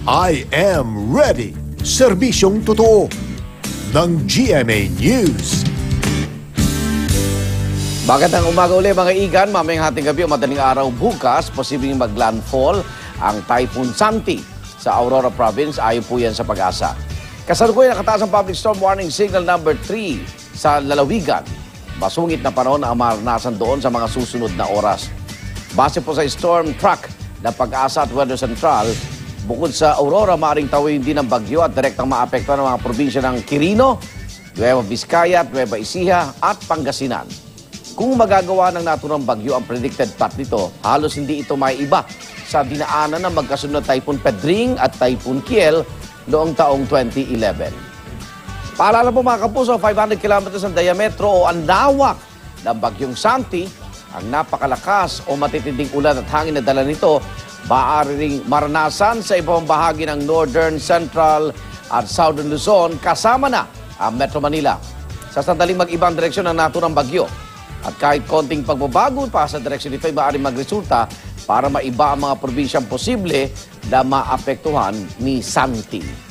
I am ready. Serbisyong totoo ng GMA News. Magandang umaga ulit mga igan. Mamayang hating gabi o madaling araw bukas, posibleng maglandfall ang Typhoon Santi sa Aurora Province. Ayon po yan sa Pag-asa. Kasalukuyan nakataas ang public storm warning signal number 3 sa lalawigan. Masungit na panahon ang maranasan doon sa mga susunod na oras. Base po sa storm track ng Pag-asa at Weather Central, bukod sa Aurora, maaaring tawid din ng bagyo at direktang maapektuhan ng mga probinsya ng Quirino, Nueva Vizcaya, Nueva Ecija at Pangasinan. Kung magagawa ng naturang bagyo ang predicted path nito, halos hindi ito may iba sa dinaanan ng magkasunod na Typhoon Pedring at Typhoon Kiel noong taong 2011. Paalala po mga kapuso, 500 kilometers ang diametro o ang lawak ng bagyong Santi, ang napakalakas o matitinding ulan at hangin na dala nito, maaari ring maranasan sa ibang bahagi ng Northern, Central at Southern Luzon, kasama na ang Metro Manila. Sa sandaling mag-ibang direksyon ng naturang bagyo, at kahit konting pagbabago pa sa direksyon nito ay maaaring magresulta para maiba ang mga probinsyang posible na maapektuhan ni Santi.